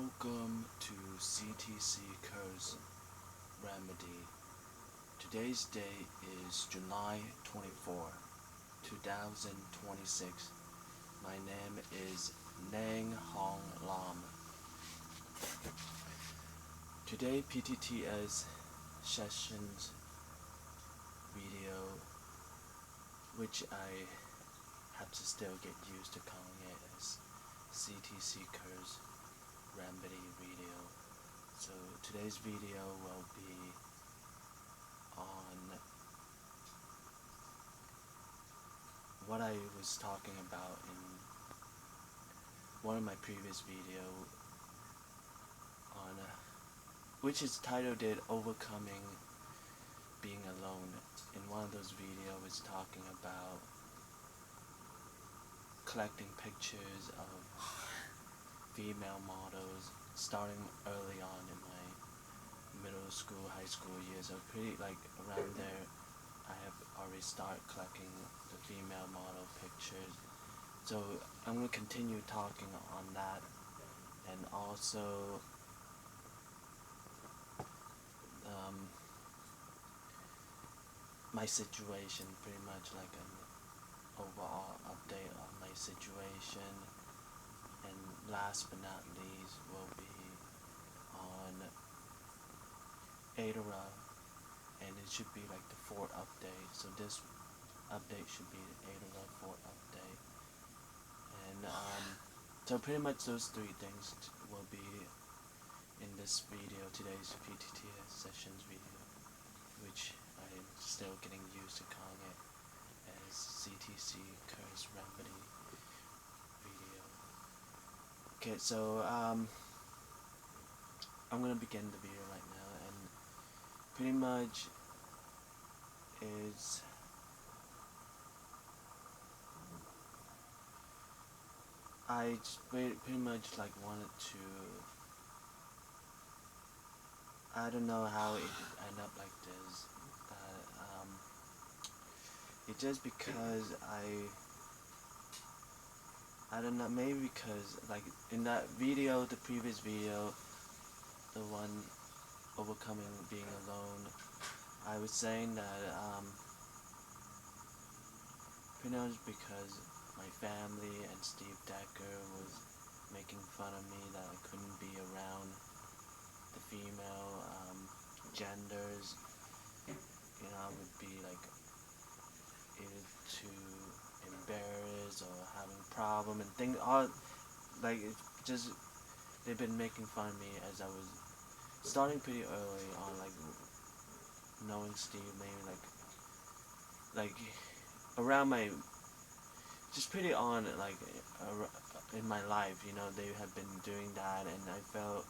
Welcome to CTC Curse Remedy. Today's date is July 24, 2026. My name is Nang Hong Lam. Today PTTS sessions video, which I have to still get used to calling it as CTC Curse Remedy video. So today's video will be on what I was talking about in one of my previous video on which is titled Overcoming Being Alone. In one of those videos I was talking about collecting pictures of female models starting early on in my middle school, high school years. So pretty like around there I have already started collecting the female model pictures. So I'm going to continue talking on that, and also my situation, pretty much like an overall update of my situation. And last but not least will be on Arowra, and it should be like the fourth update. So this update should be the Arowra fourth update. And so pretty much those three things will be in this video, today's PTTS sessions video, which I'm still getting used to calling it as CTC Curse Remedy video. Okay, so I'm gonna begin the video right now, and pretty much is I pretty much like wanted to, I don't know how it ended up like this, but it's just because I don't know, maybe because like in that video, the previous video, the one overcoming being alone, I was saying that pretty much because my family and Steve Decker was making fun of me that I couldn't be around the female genders. You know, I would be like either too embarrassed or having a problem and things. All like it just they've been making fun of me as I was starting pretty early on, like knowing Steve, maybe like around my just pretty on like in my life, you know, they have been doing that, and I felt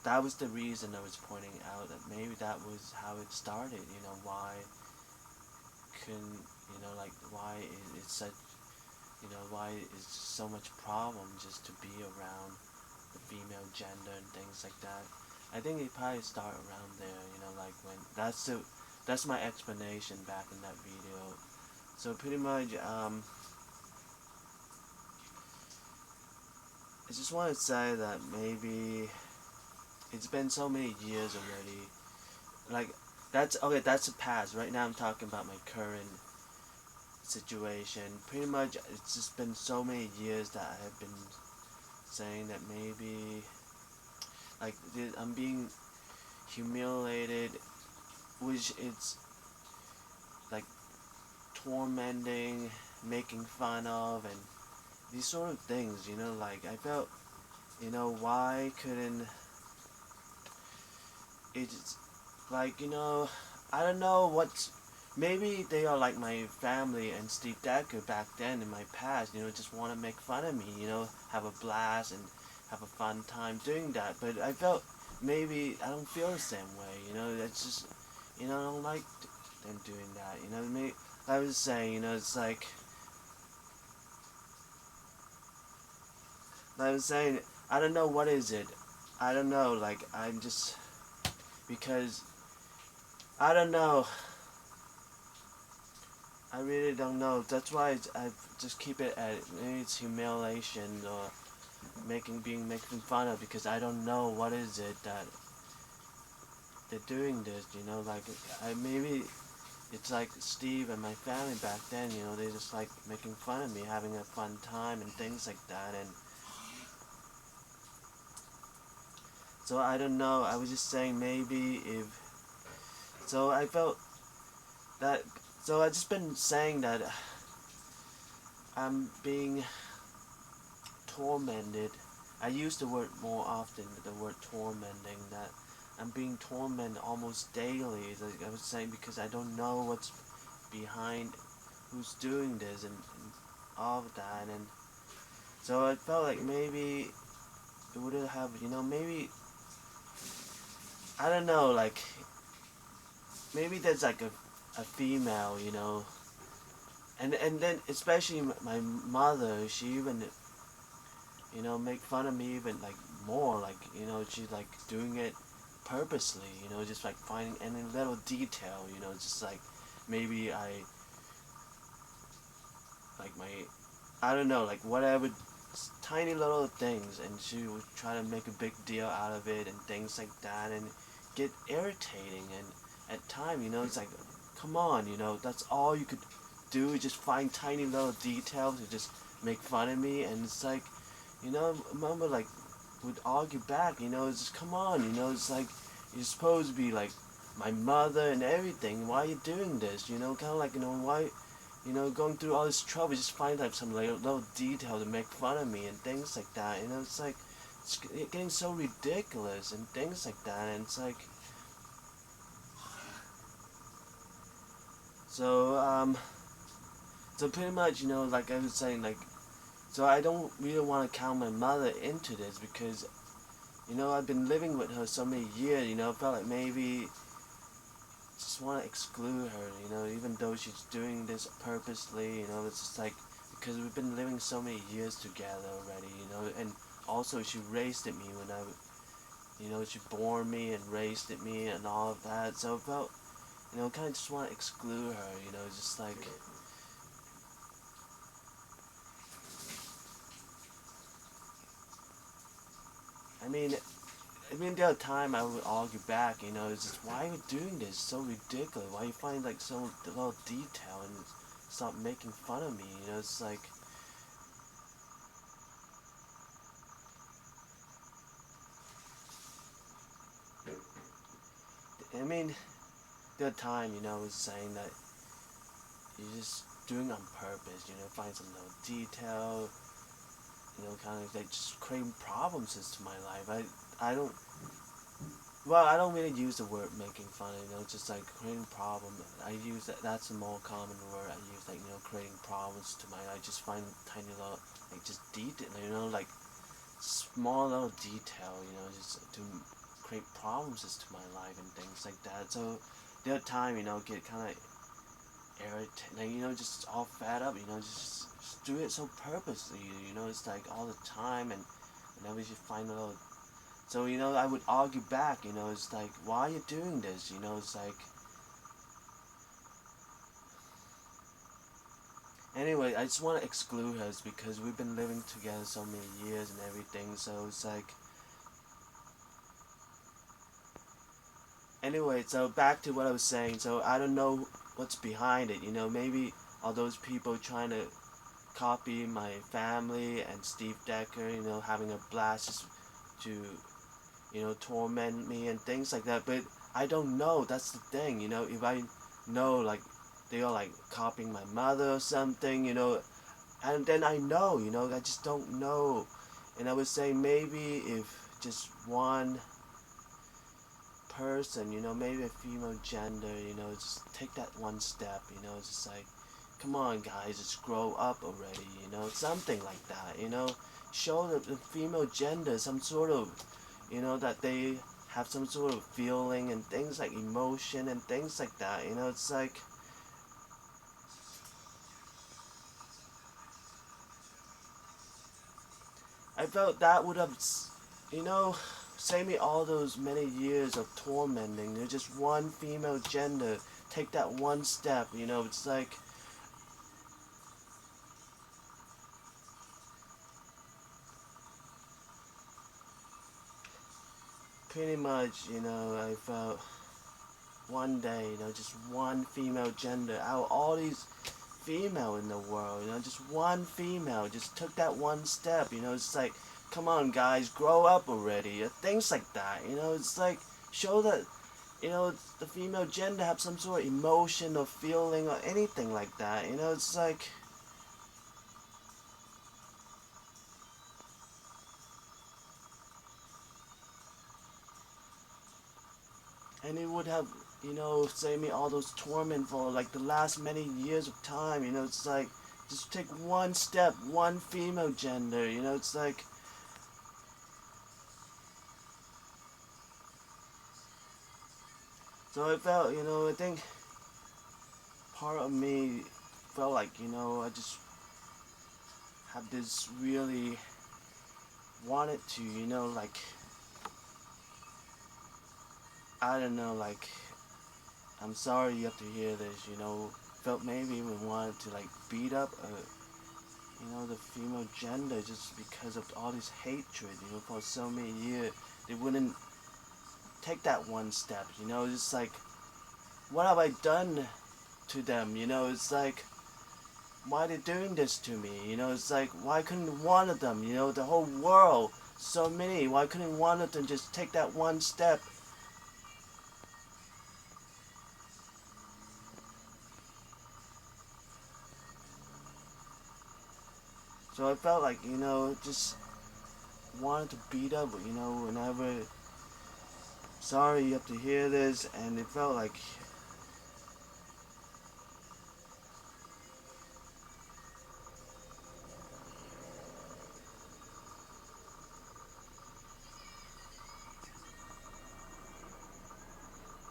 that was the reason I was pointing out that maybe that was how it started. You know, why couldn't, you know, like why it's such, you know, why is so much problem just to be around the female gender and things like that. I think it probably start around there, you know, like when that's my explanation back in that video. So pretty much I just want to say that maybe it's been so many years already. Like that's okay. That's the past. Right now, I'm talking about my current situation. Pretty much, it's just been so many years that I have been saying that maybe like I'm being humiliated, which it's like tormenting, making fun of, and these sort of things. You know, like I felt, you know, why couldn't it's like, you know, I don't know what, maybe they are like my family and Steve Decker back then in my past, you know, just want to make fun of me, you know, have a blast and have a fun time doing that. But I felt maybe I don't feel the same way, you know, it's just, you know, I don't like them doing that, you know. Maybe I was saying, you know, it's like I was saying, I don't know what is it, I don't know, like I'm just, because I don't know, I really don't know. That's why I just keep it at maybe it's humiliation, or being fun of, because I don't know what is it that they're doing this, like, maybe it's like Steve and my family back then, they just like making fun of me, having a fun time and things like that. And so I don't know, I was just saying maybe if, so I felt that, so I just been saying that I'm being tormented. I use the word more often, the word tormenting, that I'm being tormented almost daily, like I was saying, because I don't know what's behind, who's doing this, and all of that. And so I felt like maybe it would have, maybe, I don't know, like, maybe there's like a female, and then especially my mother, she even, make fun of me even like more, like, she's like doing it purposely, just like finding any little detail, just like maybe like my, I don't know, like whatever, tiny little things, and she would try to make a big deal out of it and things like that, and get irritating. And at time, it's like, come on, that's all you could do, just find tiny little details to just make fun of me. And it's like, Mama like would argue back, it's just, come on, it's like, you're supposed to be like my mother and everything, why are you doing this, kind of like, why, going through all this trouble, just find like some little detail to make fun of me and things like that, it's like, it's getting so ridiculous and things like that. And it's like, so, so pretty much, like I was saying, like, so I don't really want to count my mother into this, because, I've been living with her so many years, I felt like maybe just want to exclude her, even though she's doing this purposely, it's just like, because we've been living so many years together already, and also she raised me when she born me and raised me and all of that. So I felt, kind of just want to exclude her, just like, the other time I would argue back, it's just, why are you doing this? It's so ridiculous. Why you find like so little detail and stop making fun of me? It's like, the other time, I was saying that you're just doing it on purpose, find some little detail, kind of like just creating problems into my life. I don't, well, I don't really use the word making fun, just like creating problems. I use that's a more common word I use, like, creating problems to my life. Just find tiny little, like, just detail, like, small little detail, just to create problems to my life and things like that. So the other time, get kind of irritated, like, just all fed up, just do it so purposely, it's like all the time. And whenever you find a little, so, I would argue back, it's like, why are you doing this, it's like, anyway, I just want to exclude her because we've been living together so many years and everything. So it's like, anyway, so back to what I was saying. So I don't know what's behind it, maybe all those people trying to copy my family and Steve Decker, having a blast just to, torment me and things like that. But I don't know, that's the thing, if I know, like, they are like copying my mother or something, and then I know, I just don't know. And I would say maybe if just one person, maybe a female gender, just take that one step, just like, come on guys, just grow up already, something like that, show the female gender some sort of, that they have some sort of feeling and things like emotion and things like that, it's like, I felt that would have, saved me all those many years of tormenting. There's just one female gender. Take that one step, it's like, pretty much, I felt one day, just one female gender out of all these female in the world, just one female just took that one step, it's like, come on guys, grow up already, things like that, it's like, show that, the female gender have some sort of emotion or feeling or anything like that, it's like, and it would have, saved me all those torment for like the last many years of time, it's like, just take one step, one female gender, it's like, so I felt, I think part of me felt like, I just have this really wanted to, like, I don't know, like, I'm sorry you have to hear this, felt maybe even wanted to, like, beat up, the female gender just because of all this hatred, for so many years. They wouldn't take that one step, it's like, what have I done to them, it's like, why are they doing this to me, it's like, why couldn't one of them, the whole world, so many, why couldn't one of them just take that one step? So I felt like, just wanted to beat up, whenever, sorry you have to hear this, and it felt like,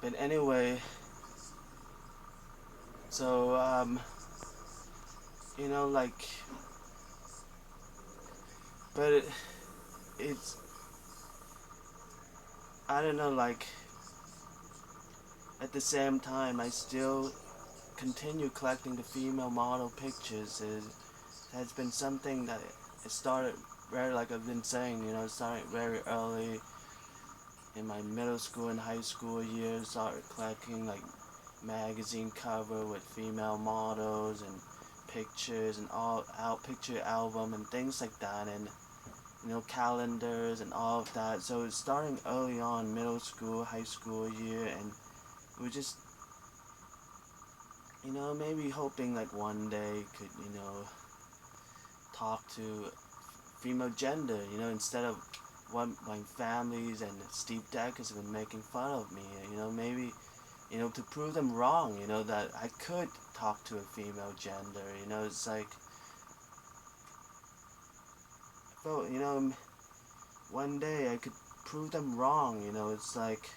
but anyway, so, like, but it's, I don't know, like, at the same time, I still continue collecting the female model pictures. It has been something that it started very, like I've been saying, it started very early in my middle school and high school years. Started collecting like magazine cover with female models and pictures and all out picture album and things like that, and calendars and all of that. So it's starting early on, middle school, high school year, and we're just maybe hoping like one day could talk to female gender, instead of what my families and Steve Deck has been making fun of me, maybe to prove them wrong, that I could talk to a female gender, it's like, well, one day I could prove them wrong, it's like,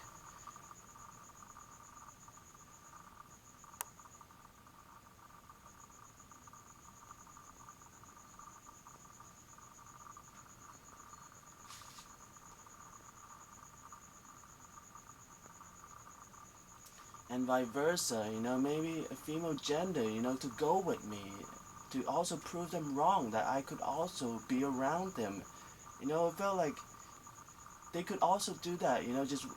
and vice versa, maybe a female gender, to go with me, to also prove them wrong, that I could also be around them. It felt like they could also do that, just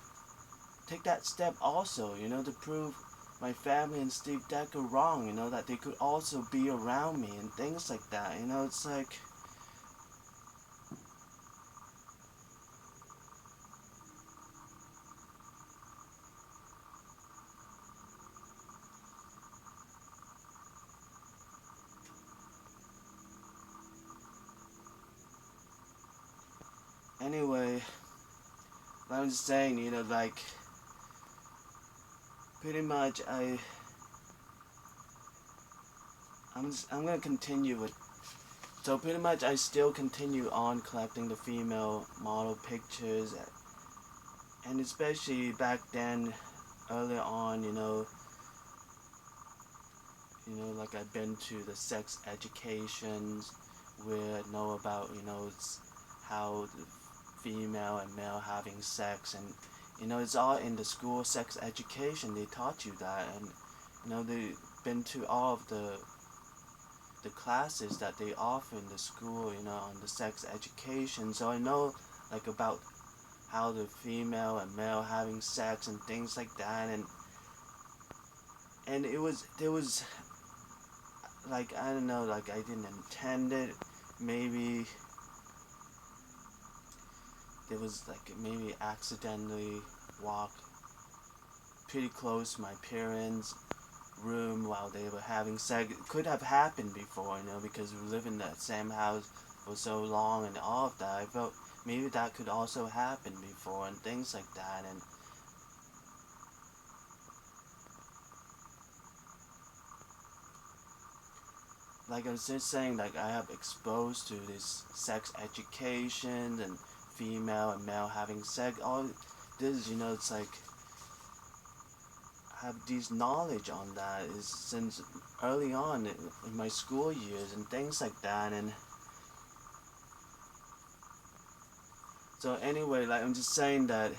take that step also, to prove my family and Steve Decker wrong, that they could also be around me and things like that, it's like, anyway, I'm just saying, like, pretty much I'm gonna continue with, so pretty much I still continue on collecting the female model pictures, and especially back then, earlier on, like I've been to the sex educations where I know about, it's how the female and male having sex, and it's all in the school sex education. They taught you that, and they've been to all of the classes that they offer in the school, on the sex education. So I know like about how the female and male having sex and things like that, and there was like, I don't know, like I didn't intend it. Maybe there was like maybe accidentally walk pretty close to my parents' room while they were having sex. It could have happened before, because we live in the same house for so long and all of that. I felt maybe that could also happen before and things like that. And like I was just saying, like I have exposed to this sex education and female and male having sex. All this, it's like have these knowledge on that is since early on in my school years and things like that. And so anyway, like I'm just saying that.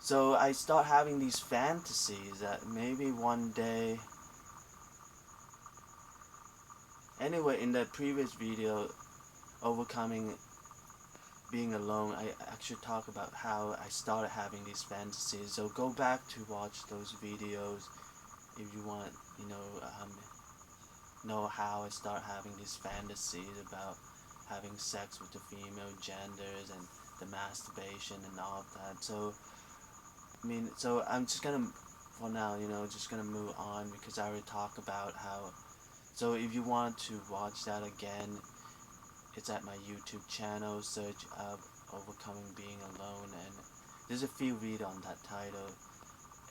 So I start having these fantasies that maybe one day. Anyway, in the previous video, overcoming being alone, I actually talk about how I started having these fantasies. So go back to watch those videos if you want, know how I start having these fantasies about having sex with the female genders and the masturbation and all of that. So so I'm just gonna, for now, just gonna move on because I already talked about how. So if you want to watch that again, it's at my YouTube channel. Search up Overcoming Being Alone, and there's a few read on that title,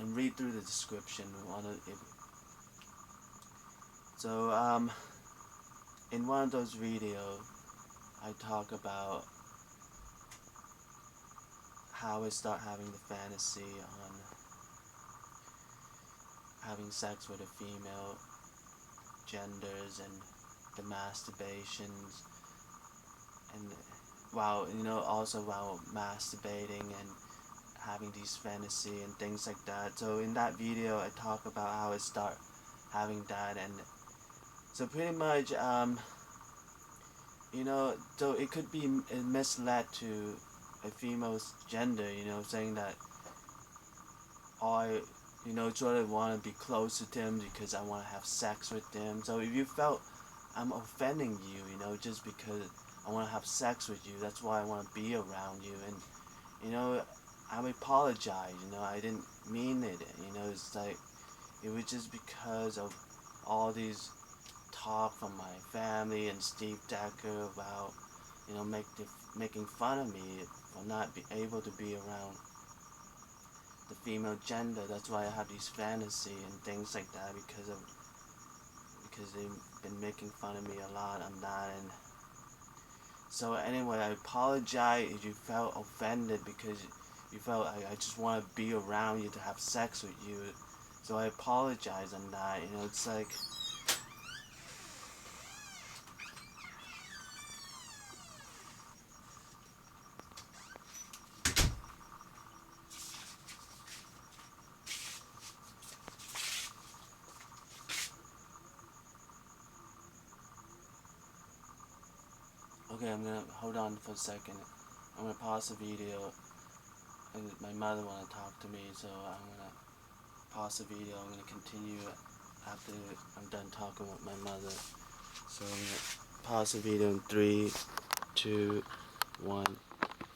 and read through the description. So in one of those videos, I talk about how I start having the fantasy on having sex with a female genders and the masturbations, and also while masturbating and having these fantasy and things like that. So in that video I talk about how I start having that. And so pretty much so it could be misled to a female's gender, saying that I sort of want to be close to them because I want to have sex with them. So if you felt I'm offending you, just because I want to have sex with you, that's why I want to be around you. And I apologize, I didn't mean it. It's like it was just because of all these talk from my family and Steve Decker about making fun of me for not be able to be around the female gender. That's why I have these fantasy and things like that because they've been making fun of me a lot on that. And so anyway, I apologize if you felt offended because you felt I just want to be around you to have sex with you. So I apologize on that. It's like. Okay, I'm gonna hold on for a second. I'm gonna pause the video. And my mother wanna talk to me, so I'm gonna pause the video. I'm gonna continue after I'm done talking with my mother. So I'm gonna pause the video in 3, 2, 1.